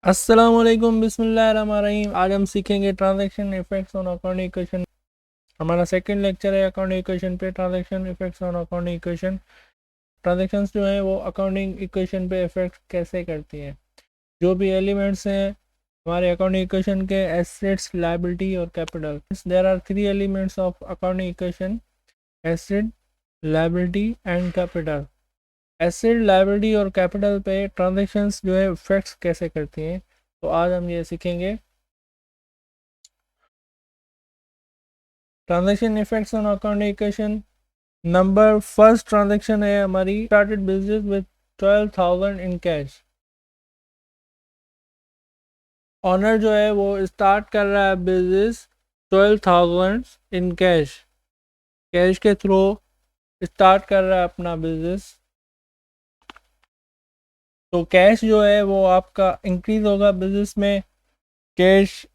अस्सलामुअलैकुम बिस्मिल्लाहिर्रहमानिर्रहीम। आज हम सीखेंगे transaction effects on accounting equation. हमारा सेकंड लेक्चर है अकाउंटिंग इक्वेशन पे, transaction effects on accounting equation. Transactions जो है वो अकाउंटिंग इक्वेशन पे इफेक्ट कैसे करती हैं। जो भी एलिमेंट्स हैं हमारे अकाउंटिंग इक्वेशन के, एसेट्स, लायबिलिटी और capital. There are three elements of accounting equation: asset, liability and capital. Asset, liability और कैपिटल पे ट्रांजैक्शंस जो है इफेक्ट्स कैसे करती हैं, तो आज हम ये सीखेंगे। Transaction effects on accounting equation. Number first transaction है हमारी, started business with 12,000 in cash. Owner जो है वो स्टार्ट कर रहा है बिजनेस 12,000 इन कैश, कैश के थ्रू स्टार्ट कर रहा है अपना बिजनेस। तो कैश जो है वो आपका इंक्रीज होगा बिजनेस में। कैश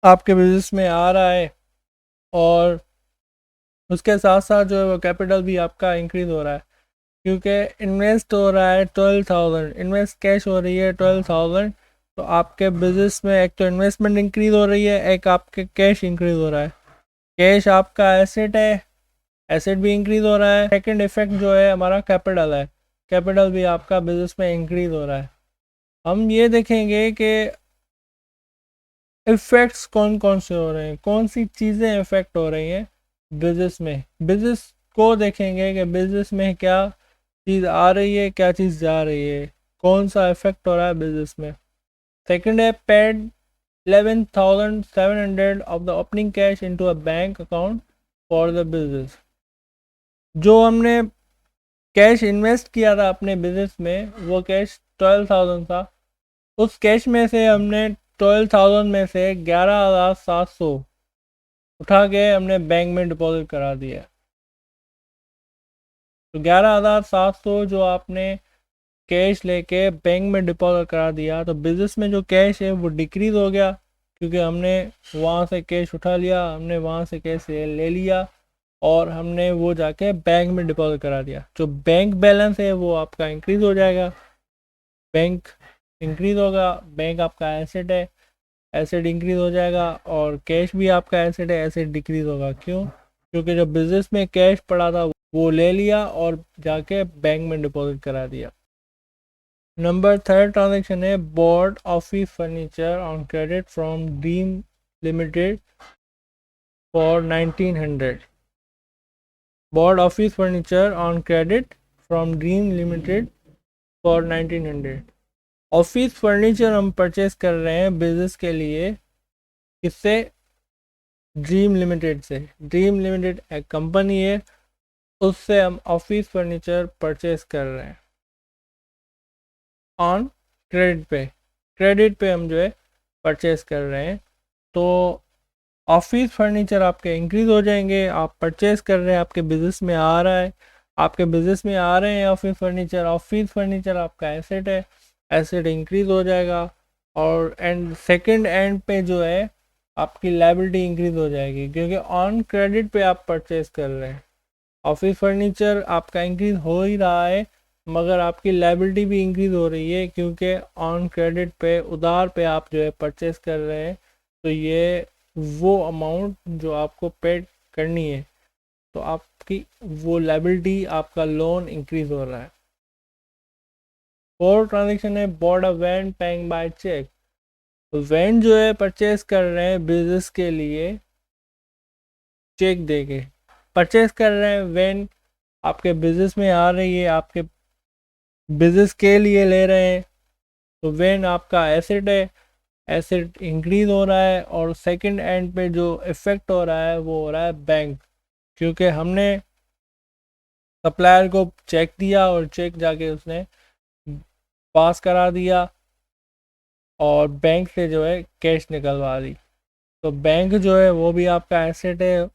आपके बिजनेस में आ रहा है और उसके साथ साथ जो है वो कैपिटल भी आपका इंक्रीज हो रहा है, क्योंकि इन्वेस्ट हो रहा है 12,000, इन्वेस्ट कैश हो रही है 12,000। तो आपके बिजनेस में एक तो इन्वेस्टमेंट इंक्रीज हो रही है, एक आपके कैश इंक्रीज हो रहा है। कैश आपका एसेट है, एसेट भी इंक्रीज हो रहा है। सेकंड इफेक्ट जो है हमारा कैपिटल है, कैपिटल भी आपका बिजनेस में इंक्रीज हो रहा है। हम ये देखेंगे कि इफेक्ट्स कौन कौन से हो रहे हैं, कौन सी चीज़ें इफेक्ट हो रही हैं बिजनेस में। बिजनेस को देखेंगे कि बिजनेस में क्या चीज़ आ रही है, क्या चीज़ जा रही है, कौन सा इफेक्ट हो रहा है बिजनेस में। सेकंड है, paid 11,700 of the opening cash into a bank account for the business. जो हमने कैश इन्वेस्ट किया था अपने बिजनेस में, वो कैश 12,000 था। उस कैश में से हमने 12,000 में से 11,700 उठा के हमने बैंक में डिपॉजिट करा दिया। तो 11,700 जो आपने कैश लेके बैंक में डिपॉजिट करा दिया, तो बिजनेस में जो कैश है वो डिक्रीज हो गया, क्योंकि हमने वहाँ से कैश उठा लिया, हमने वहाँ से कैश ले लिया और हमने वो जाके बैंक में डिपॉजिट करा दिया। जो बैंक बैलेंस है वो आपका इंक्रीज हो जाएगा, बैंक इंक्रीज होगा। बैंक आपका एसेट है, एसेट इंक्रीज हो जाएगा। और कैश भी आपका एसेट है, एसेट डिक्रीज होगा। क्यों? क्योंकि जब बिजनेस में कैश पड़ा था वो ले लिया और जाके बैंक में डिपॉजिट करा दिया। नंबर थर्ड ट्रांजेक्शन है, bought office furniture on credit from Dream Limited for 1900। Bought office furniture on credit from Dream Limited for 1900। Office furniture हम परचेज कर रहे हैं बिजनेस के लिए, किससे? ड्रीम लिमिटेड से। ड्रीम लिमिटेड एक कंपनी है, उससे हम ऑफिस फर्नीचर परचेज कर रहे हैं ऑन क्रेडिट पे। क्रेडिट पे हम जो है परचेज कर रहे हैं। तो ऑफिस फर्नीचर आपके इंक्रीज हो जाएंगे। आप परचेज कर रहे हैं, आपके बिजनेस में आ रहा है, आपके बिजनेस में आ रहे हैं ऑफिस फर्नीचर। ऑफिस फर्नीचर आपका एसेट है, एसेट इंक्रीज हो जाएगा। और एंड सेकंड एंड पे जो है आपकी लायबिलिटी इंक्रीज हो जाएगी, क्योंकि ऑन क्रेडिट पे आप परचेज कर रहे हैं। ऑफिस फर्नीचर आपका इंक्रीज हो ही रहा है, मगर आपकी लायबिलिटी भी इंक्रीज हो रही है, क्योंकि ऑन क्रेडिट पे, उधार पे आप जो है परचेस कर रहे हैं। तो ये वो अमाउंट जो आपको पेड करनी है, तो आपकी वो लायबिलिटी, आपका लोन इंक्रीज हो रहा है। फोर्थ ट्रांजेक्शन है, board a van paying by check. तो वैन जो है परचेस कर रहे हैं बिजनेस के लिए, चेक देके परचेस कर रहे हैं। वैन आपके बिजनेस में आ रही है, आपके बिजनेस के लिए ले रहे हैं। तो वैन आपका एसेट है, एसेट इंक्रीज हो रहा है। और सेकंड एंड पे जो इफेक्ट हो रहा है वो हो रहा है बैंक, क्योंकि हमने सप्लायर को चेक दिया और चेक जाके उसने पास करा दिया और बैंक से जो है कैश निकलवा दी। तो बैंक जो है वो भी आपका एसेट है।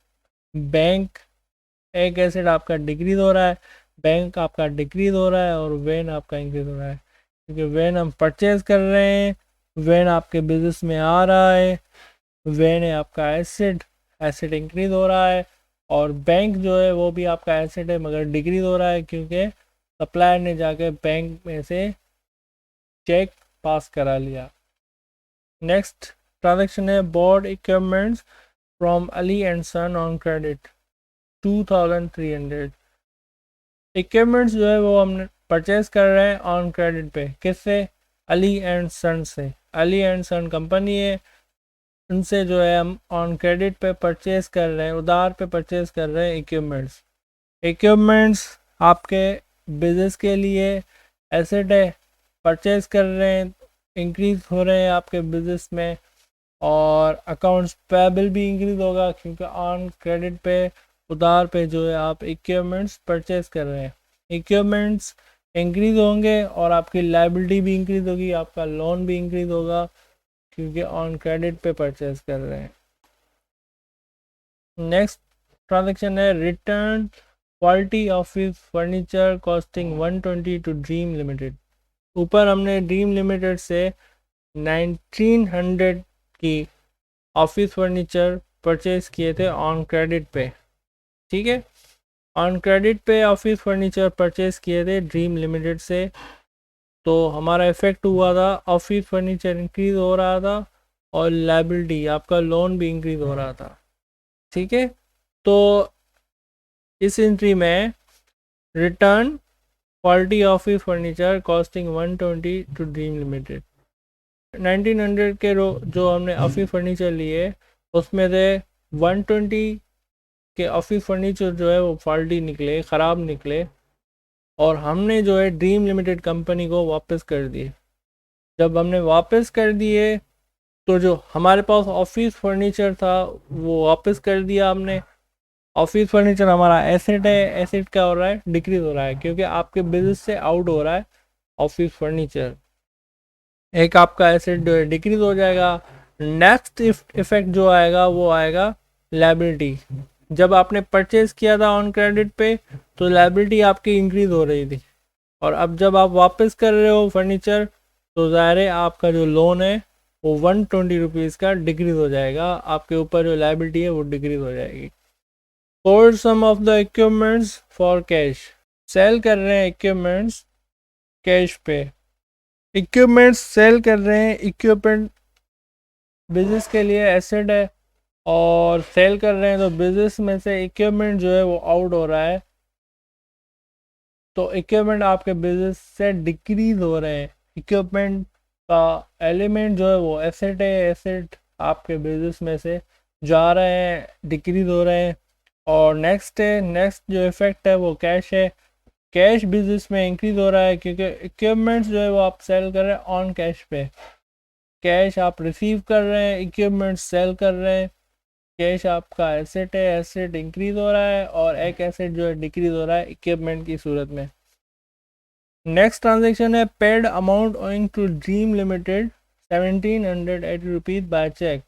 बैंक एक एसेट आपका डिक्रीज हो रहा है, बैंक आपका डिक्रीज हो रहा है और वैन आपका इंक्रीज हो रहा है, क्योंकि वैन हम परचेज कर रहे हैं, वैन आपके बिजनेस में आ रहा है, वैन है आपका एसेट, एसेट इंक्रीज हो रहा है। और बैंक जो है वो भी आपका एसेट है, मगर डिक्रीज हो रहा है, क्योंकि सप्लायर ने जाके बैंक में से चेक पास करा लिया। नेक्स्ट ट्रांजेक्शन है bought equipments from Ali and son on credit 2300। Equipments जो है वो हम परचेज कर रहे हैं ऑन क्रेडिट पे, किससे? अली एंड सन से। अली एंड सन कंपनी है, उनसे जो है हम ऑन क्रेडिट पे परचेज कर रहे हैं, उधार पे परचेज कर रहे हैं इक्विपमेंट्स। इक्विपमेंट्स आपके बिजनेस के लिए एसेट है, परचेज कर रहे हैं, इंक्रीज हो रहे हैं आपके बिजनेस में, और अकाउंट्स पेबल भी इंक्रीज होगा क्योंकि ऑन क्रेडिट पे, उधार पे जो है आप इक्विपमेंट्स परचेज कर रहे हैं। इक्विपमेंट्स इंक्रीज होंगे और आपकी लायबिलिटी भी इंक्रीज होगी, आपका लोन भी इंक्रीज होगा क्योंकि ऑन क्रेडिट पे परचेज कर रहे हैं। नेक्स्ट ट्रांजेक्शन है return quality office furniture costing 120 to Dream Limited. ऊपर हमने ड्रीम लिमिटेड से 1900 की ऑफिस फर्नीचर परचेज किए थे ऑन क्रेडिट पे, ठीक है। ऑन क्रेडिट पे ऑफिस फर्नीचर परचेज किए थे ड्रीम लिमिटेड से, तो हमारा इफेक्ट हुआ था ऑफिस फर्नीचर इंक्रीज हो रहा था और लायबिलिटी आपका लोन भी इंक्रीज हो रहा था, ठीक है। तो इस एंट्री में return quality office furniture costing 120 to Dream Limited, 1900 के जो हमने ऑफिस फर्नीचर लिए उसमें से 120 के ऑफिस फर्नीचर जो है वो फॉल्टी निकले, ख़राब निकले, और हमने जो है ड्रीम लिमिटेड कंपनी को वापस कर दिए। जब हमने वापस कर दिए तो जो हमारे पास ऑफिस फर्नीचर था वो वापस कर दिया हमने। ऑफिस फर्नीचर हमारा एसेट है, एसेट क्या हो रहा है? डिक्रीज हो रहा है क्योंकि आपके बिजनेस से आउट हो रहा है ऑफिस फर्नीचर। एक आपका एसेट जो है डिक्रीज हो जाएगा। नेक्स्ट इफेक्ट जो आएगा वो आएगा लायबिलिटी। जब आपने परचेज किया था ऑन क्रेडिट पे तो लायबिलिटी आपकी इंक्रीज हो रही थी, और अब जब आप वापस कर रहे हो फर्नीचर तो ज़ाहिर है आपका जो लोन है वो 120 रुपीज़ का डिक्रीज हो जाएगा, आपके ऊपर जो लायबिलिटी है वो डिक्रीज हो जाएगी। Sold some of the equipments for cash, sale कर रहे हैं इक्विपमेंट्स कैश पे। इक्विपमेंट्स सेल कर रहे हैं, इक्विपमेंट बिजनेस के लिए एसेट है और सेल कर रहे हैं, तो बिजनेस में से इक्विपमेंट जो है वो आउट हो रहा है, तो इक्विपमेंट आपके बिजनेस से डिक्रीज हो रहे हैं। इक्विपमेंट का एलिमेंट जो है वो एसेट है, एसेट आपके बिजनेस में से जा रहे हैं, डिक्रीज हो रहे हैं। और नेक्स्ट जो इफेक्ट है वो कैश है। कैश बिजनेस में इंक्रीज हो रहा है क्योंकि इक्विपमेंट्स जो है वो आप सेल कर रहे हैं ऑन कैश पे, कैश आप रिसीव कर रहे हैं, इक्विपमेंट सेल कर रहे हैं। कैश आपका एसेट है, एसेट इंक्रीज हो रहा है और एक एसेट जो है डिक्रीज हो रहा है इक्विपमेंट की सूरत में। नेक्स्ट ट्रांजेक्शन है paid amount owing to Dream Limited 1780 rupees by cheque.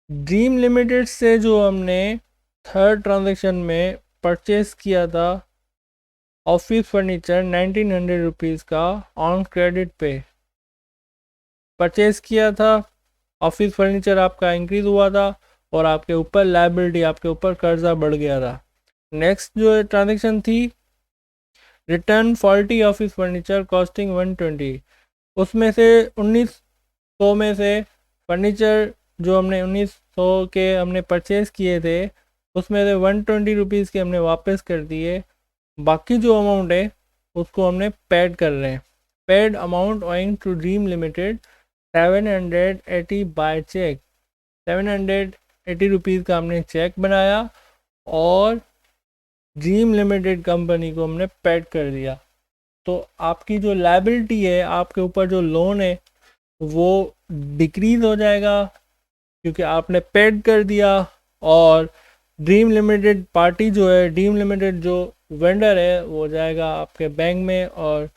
Dream Limited से जो हमने थर्ड ट्रांजेक्शन में परचेज किया था ऑफिस फर्नीचर 1900 रुपीज़ का ऑन क्रेडिट पे परचेज किया था, ऑफिस फर्नीचर आपका इंक्रीज हुआ था और आपके ऊपर लायबिलिटी, आपके ऊपर कर्जा बढ़ गया था। नेक्स्ट जो ट्रांजेक्शन थी return faulty office furniture costing 120, उसमें से 1900 में से फर्नीचर जो हमने 1900 के हमने परचेज़ किए थे उसमें से 120 रुपीज़ के हमने वापस कर दिए। बाकी जो अमाउंट है उसको हमने पेड कर रहे हैं। Paid amount owing to Dream Limited 780 by cheque, 780 rupees का हमने चेक बनाया और ड्रीम लिमिटेड कंपनी को हमने पेड कर दिया। तो आपकी जो लायबिलिटी है, आपके ऊपर जो लोन है वो डिक्रीज हो जाएगा क्योंकि आपने पेड कर दिया, और ड्रीम लिमिटेड पार्टी जो है, ड्रीम लिमिटेड जो वेंडर है वो जाएगा आपके बैंक में और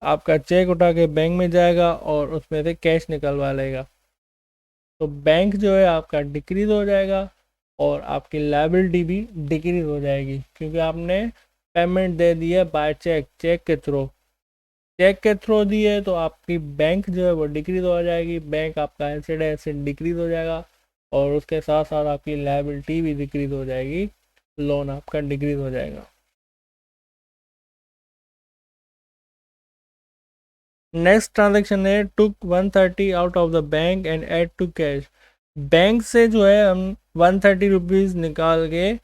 आपका चेक उठा के बैंक में जाएगा और उसमें से कैश निकलवा लेगा। तो बैंक जो है आपका डिक्रीज हो जाएगा और आपकी लायबिलिटी भी डिक्रीज हो जाएगी क्योंकि आपने पेमेंट दे दी है बाय चेक, चेक के थ्रू। चेक के थ्रू दी है तो आपकी बैंक जो है वो डिक्रीज हो जाएगी, बैंक आपका एसेट है, एसेट डिक्रीज हो जाएगा और उसके साथ साथ आपकी लायबिलिटी भी डिक्रीज हो जाएगी, लोन आपका डिक्रीज हो जाएगा। नेक्स्ट ट्रांजेक्शन है took 130 out of the bank and add to cash. Bank से जो है हम 130 रुपीज़ निकाल के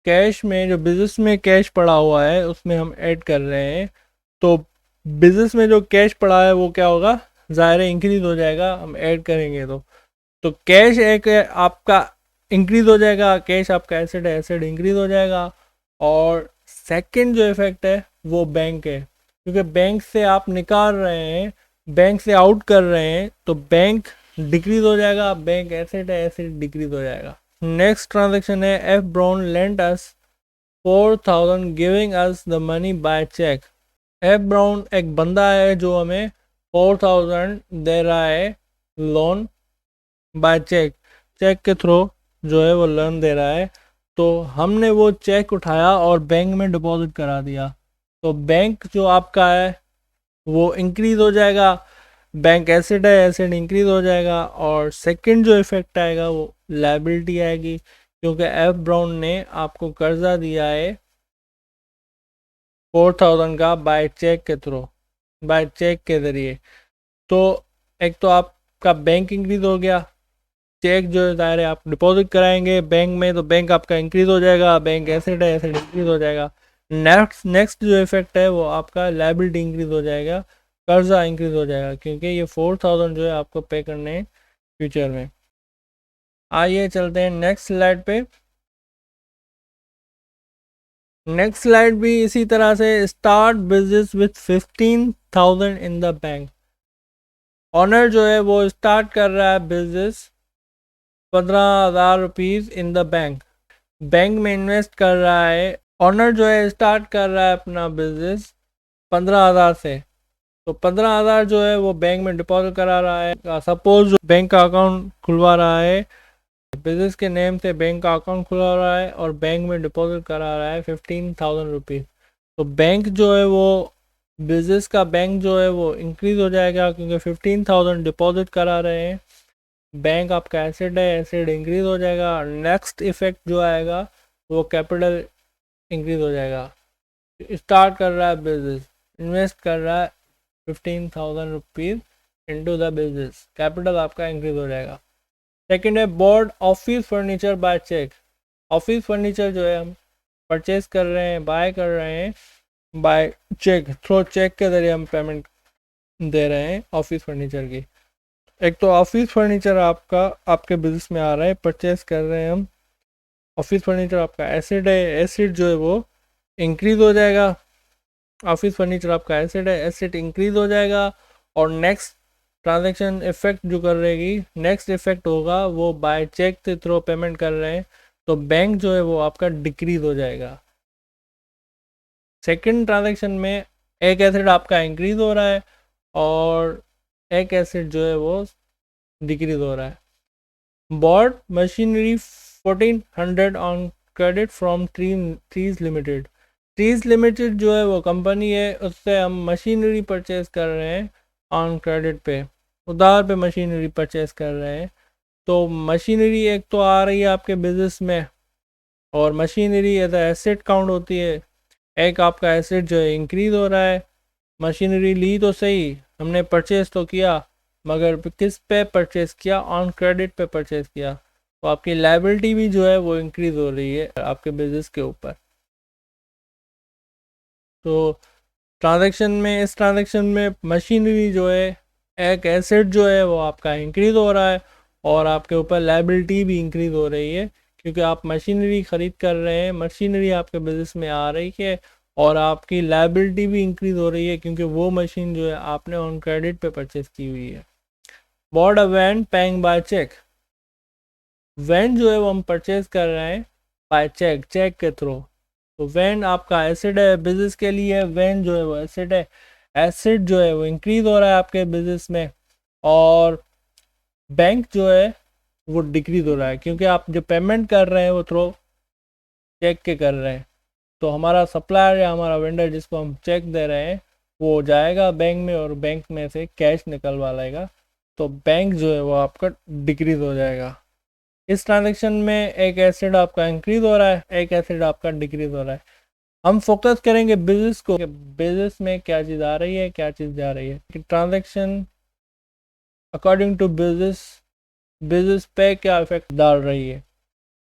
कैश में, जो बिजनेस में कैश पड़ा हुआ है उसमें हम ऐड कर रहे हैं। तो बिजनेस में जो कैश पड़ा है वो क्या होगा, ज़ाहिर है इंक्रीज हो जाएगा हम ऐड करेंगे तो कैश एक आपका इंक्रीज हो जाएगा, कैश आपका एसेट है, एसेट इंक्रीज हो जाएगा। और सेकंड जो इफेक्ट है वो बैंक है, क्योंकि बैंक से आप निकाल रहे हैं, बैंक से आउट कर रहे हैं, तो बैंक डिक्रीज हो जाएगा, बैंक एसेट है, एसेट डिक्रीज हो जाएगा। नेक्स्ट ट्रांजेक्शन है F Brown lent us 4000 giving us the money by cheque. F Brown एक बंदा है जो हमें 4000 दे रहा है लोन बाय चेक, चेक के थ्रू जो है वो लोन दे रहा है। तो हमने वो चेक उठाया और बैंक में डिपॉजिट करा दिया, तो बैंक जो आपका है वो इंक्रीज हो जाएगा, बैंक एसेट है, एसेट इंक्रीज हो जाएगा। और सेकंड जो इफेक्ट आएगा वो लायबिलिटी आएगी, क्योंकि एफ ब्राउन ने आपको कर्जा दिया है 4000 का बाय चेक के थ्रू, बाय चेक के ज़रिए। तो एक तो आपका बैंक इंक्रीज हो गया, चेक जो है दायरे आप डिपॉजिट कराएंगे बैंक में, तो बैंक आपका इंक्रीज हो जाएगा, बैंक एसेट है, एसेट इंक्रीज हो जाएगा। नेक्स्ट जो इफेक्ट है वो आपका लायबिलिटी इंक्रीज हो जाएगा, कर्जा इंक्रीज हो जाएगा, क्योंकि ये 4000 जो है आपको पे करने हैं फ्यूचर में। आइए चलते हैं नेक्स्ट स्लाइड पे। नेक्स्ट स्लाइड भी इसी तरह से, start business with 15,000 in the bank. Owner जो है वो स्टार्ट कर रहा है business 15,000 rupees in the bank, bank में इन्वेस्ट कर रहा है। ऑनर जो है स्टार्ट कर रहा है अपना बिजनेस 15,000 से, तो 15,000 जो है वो बैंक में डिपॉजिट करा रहा है। सपोज जो बैंक का अकाउंट खुलवा रहा है, बिजनेस के नेम से बैंक का अकाउंट खुलवा रहा है और बैंक में डिपॉजिट करा रहा है 15,000 रुपीज़। तो बैंक जो है वो, बिजनेस का बैंक जो है वो इंक्रीज हो जाएगा, क्योंकि 15,000 डिपॉजिट करा रहे हैं, बैंक आपका एसेट है, एसेट इंक्रीज हो जाएगा। नेक्स्ट इफेक्ट जो आएगा वो कैपिटल इंक्रीज हो जाएगा। स्टार्ट कर रहा है बिजनेस, इन्वेस्ट कर रहा है 15,000 rupees into the business, capital आपका इंक्रीज हो जाएगा। सेकंड है bought office furniture by cheque. Office furniture जो है हम परचेज कर रहे हैं, बाय कर रहे हैं बाय चेक, थ्रू चेक के ज़रिए हम पेमेंट दे रहे हैं ऑफिस फर्नीचर की। एक तो ऑफिस फर्नीचर आपका आपके बिजनेस में आ रहा है, परचेज कर रहे हैं हम। ऑफिस फर्नीचर आपका एसेट है, एसेट जो है वो इंक्रीज हो जाएगा। ऑफिस फर्नीचर आपका एसेट है, एसेट इंक्रीज हो जाएगा। और नेक्स्ट ट्रांजैक्शन इफेक्ट जो कर रहेगी, नेक्स्ट इफेक्ट होगा वो बाय चेक के थ्रू पेमेंट कर रहे हैं, तो बैंक जो है वो आपका डिक्रीज हो जाएगा। सेकंड ट्रांजैक्शन में एक एसेट आपका इंक्रीज हो रहा है और एक एसेट जो है वो डिक्रीज हो रहा है। Bought machinery 1400 on credit from Trees Limited. Trees Limited जो है वो कंपनी है, उससे हम मशीनरी परचेज कर रहे हैं ऑन क्रेडिट पे, उधार पे मशीनरी परचेज कर रहे हैं। तो मशीनरी एक तो आ रही है आपके बिजनेस में, और मशीनरी एज एसेट काउंट होती है। एक आपका एसेट जो है इंक्रीज हो रहा है, मशीनरी ली तो सही, हमने परचेज तो किया, मगर किस पे परचेज किया, ऑन क्रेडिट पे परचेज किया, तो आपकी लायबिलिटी भी जो है वो इंक्रीज हो रही है आपके बिजनेस के ऊपर। तो ट्रांजैक्शन में, इस ट्रांजैक्शन में मशीनरी जो है, एक एसेट जो है वो आपका इंक्रीज हो रहा है और आपके ऊपर लायबिलिटी भी इंक्रीज हो रही है, क्योंकि आप मशीनरी ख़रीद कर रहे हैं, मशीनरी आपके बिजनेस में आ रही है और आपकी लायबिलिटी भी इंक्रीज हो रही है, क्योंकि वो मशीन जो है आपने ऑन क्रेडिट पे परचेज की हुई है। Bought a van paying by cheque. Van जो है वो हम परचेज कर रहे हैं बाय चेक, चेक के थ्रू। तो वैन आपका एसेट है, बिजनेस के लिए वैन जो है वो एसेट है, एसेट जो है वो इंक्रीज हो रहा है आपके बिजनेस में। और बैंक जो है वो डिक्रीज हो रहा है, क्योंकि आप जो पेमेंट कर रहे हैं वो थ्रू चेक के कर रहे हैं। तो हमारा सप्लायर या हमारा वेंडर जिसको हम चेक दे रहे हैं वो जाएगा बैंक में और बैंक में से कैश निकलवा लेगा, तो बैंक जो है वो आपका डिक्रीज हो जाएगा। इस ट्रांजेक्शन में एक एसेट आपका इंक्रीज हो रहा है, एक एसेट आपका डिक्रीज हो रहा है। हम फोकस करेंगे बिजनेस को, बिजनेस में क्या चीज़ आ रही है, क्या चीज़ जा रही है। Transaction according to business, business पे क्या इफेक्ट डाल रही है,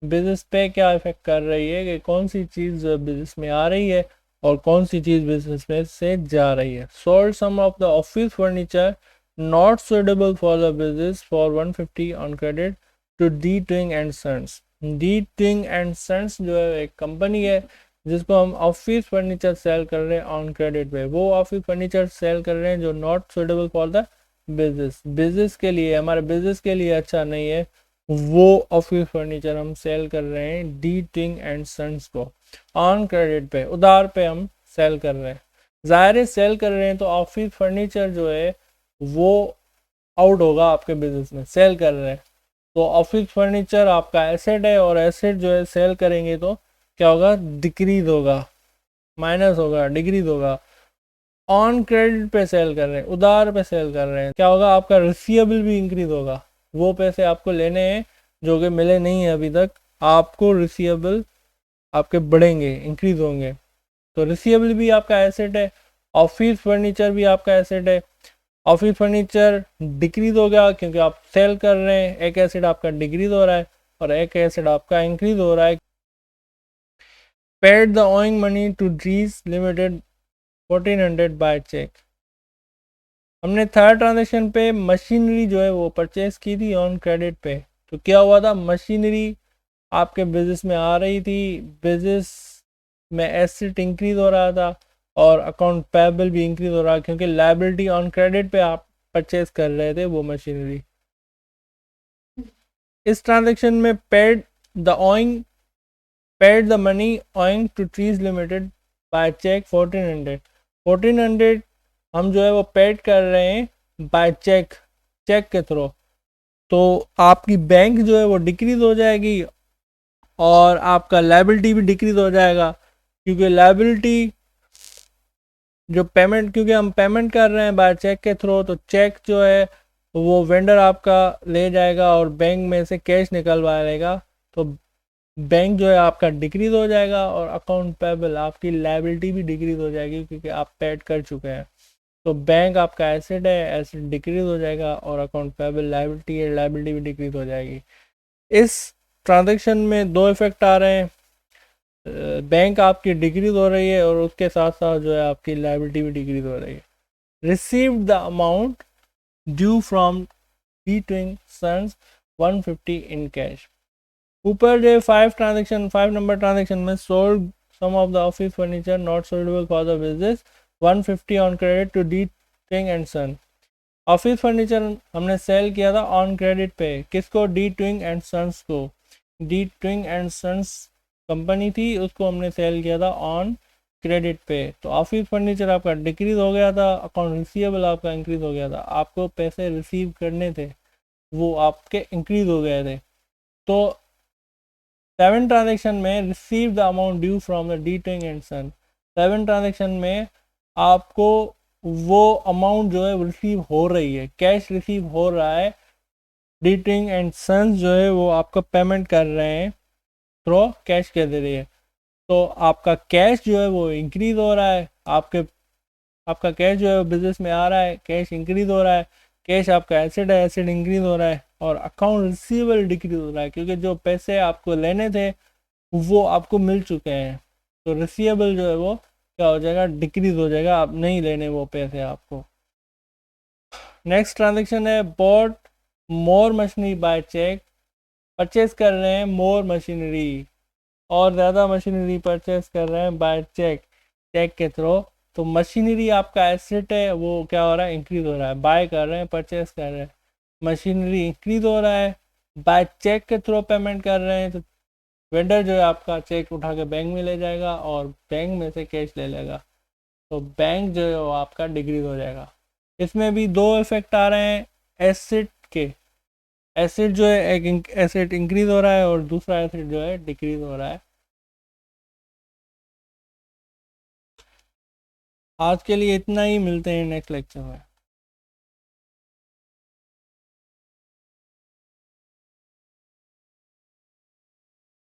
बिजनेस पे क्या इफेक्ट कर रही है, कि कौन सी चीज़ बिजनेस में आ रही है और कौन सी चीज़ बिजनेस में से जा रही है। Sold some of the office furniture not suitable for the business for 150 on credit to D Twing and sons. D Twing and sons जो है एक कंपनी है जिसको हम ऑफिस फर्नीचर सेल कर रहे हैं ऑन क्रेडिट पे। वो ऑफिस फर्नीचर सेल कर रहे हैं जो not suitable for the business, business के लिए, हमारे बिजनेस के लिए अच्छा नहीं है, वो ऑफिस फर्नीचर हम सेल कर रहे हैं डी ट्विंग एंड सन्स को ऑन क्रेडिट पे, उधार पे हम सेल कर रहे हैं। ज़ाहिर है सेल कर रहे हैं तो ऑफिस फर्नीचर जो है वो आउट होगा आपके बिजनेस में, सेल कर रहे हैं तो ऑफिस फर्नीचर आपका एसेट है, और एसेट जो है सेल करेंगे तो क्या होगा, डिक्रीज होगा, माइनस होगा, डिक्रीज होगा। ऑन क्रेडिट पे सेल कर रहे हैं, उधार पे सेल कर रहे हैं, क्या होगा, आपका रिसीवेबल भी इंक्रीज होगा। वो पैसे आपको लेने हैं जो कि मिले नहीं है अभी तक, आपको रिसीवेबल आपके बढ़ेंगे, इंक्रीज होंगे। तो रिसीवेबल भी आपका एसेट है, ऑफिस फर्नीचर भी आपका एसेट है। ऑफिस फर्नीचर डिक्रीज हो गया क्योंकि आप सेल कर रहे हैं, एक एसेट आपका डिक्रीज हो रहा है और एक एसेट आपका इंक्रीज हो रहा है। Paid the owing money to Trees Limited 1400 by cheque. हमने थर्ड ट्रांजेक्शन पे मशीनरी जो है वो परचेज की थी ऑन क्रेडिट पे। तो क्या हुआ था, मशीनरी आपके बिजनेस में आ रही थी, बिजनेस में एसेट इंक्रीज हो रहा था और अकाउंट पेबल भी इंक्रीज हो रहा, क्योंकि लायबिलिटी ऑन क्रेडिट पे आप परचेज कर रहे थे वो मशीनरी। इस ट्रांजेक्शन में paid the money owing to Trees Limited by cheque 1400 हम जो है वो पेड कर रहे हैं बाय चेक, चेक के थ्रू। तो आपकी बैंक जो है वो डिक्रीज हो जाएगी और आपका लायबिलिटी भी डिक्रीज हो जाएगा, क्योंकि लायबिलिटी जो पेमेंट, क्योंकि हम पेमेंट कर रहे हैं बाय चेक के थ्रू, तो चेक जो है वो वेंडर आपका ले जाएगा और बैंक में से कैश निकलवा लेगा। तो बैंक जो है आपका डिक्रीज हो जाएगा और अकाउंट पेबल, आपकी लायबिलिटी भी डिक्रीज हो जाएगी क्योंकि आप पेड कर चुके हैं। तो बैंक आपका एसेट है, एसेट डिक्रीज हो जाएगा और अकाउंट पेबल लायबिलिटी है, लायबिलिटी भी डिक्रीज हो जाएगी। इस ट्रांजैक्शन में दो इफेक्ट आ रहे हैं, बैंक आपकी डिक्रीज हो रही है और उसके साथ साथ जो है आपकी लायबिलिटी भी डिक्रीज हो रही है। Receive the amount due from D Twing sons 150 in cash. ऊपर जो 5 नंबर ट्रांजेक्शन में sold some of the office furniture not suitable for the business 150 on credit to D Twing and son. Office furniture हमने sell किया था on credit पे, किसको, D Twing and sons को। D Twing and sons company थी, उसको हमने sell किया था ऑन क्रेडिट पे। तो ऑफिस फर्नीचर आपका डिक्रीज हो गया था, अकाउंट रिसीवेबल आपका इंक्रीज हो गया था, आपको पैसे रिसीव करने थे वो आपके इंक्रीज हो गए थे। तो 7 ट्रांजेक्शन में receive the amount due from the D Twing and son, 7 transaction में आपको वो अमाउंट जो है रिसीव हो रही है, कैश रिसीव हो रहा है, डी ट्विंग एंड सन्स जो है वो आपका पेमेंट कर रहे हैं थ्रू कैश के जरिए। तो आपका कैश जो है वो इंक्रीज हो रहा है, आपका कैश जो है बिजनेस में आ रहा है, कैश इंक्रीज हो रहा है, कैश आपका एसेट है, एसेट इंक्रीज हो रहा है और अकाउंट रिसीवेबल डिक्रीज हो रहा है, क्योंकि जो पैसे आपको लेने थे वो आपको मिल चुके हैं। तो रिसीवेबल जो है वो क्या हो जाएगा, डिक्रीज हो जाएगा, आप नहीं लेने वो पैसे आपको। नेक्स्ट ट्रांजेक्शन है bought more machinery by cheque. Purchase कर रहे हैं मोर मशीनरी, और ज़्यादा मशीनरी परचेज कर रहे हैं बाय चेक, चेक के थ्रू। तो मशीनरी आपका एसेट है वो क्या हो रहा है, इंक्रीज हो रहा है, बाय कर रहे हैं, परचेज कर रहे हैं, मशीनरी इंक्रीज हो रहा है, बाय चेक के थ्रू पेमेंट कर रहे हैं। तो वेंडर जो है आपका चेक उठा के बैंक में ले जाएगा और बैंक में से कैश ले लेगा, तो बैंक जो है वो आपका डिक्रीज हो जाएगा। इसमें भी दो इफेक्ट आ रहे हैं एसेट के, एसेट जो है एक एसेट इंक्रीज हो रहा है और दूसरा एसेट जो है डिक्रीज हो रहा है। आज के लिए इतना ही, मिलते हैं नेक्स्ट लेक्चर में।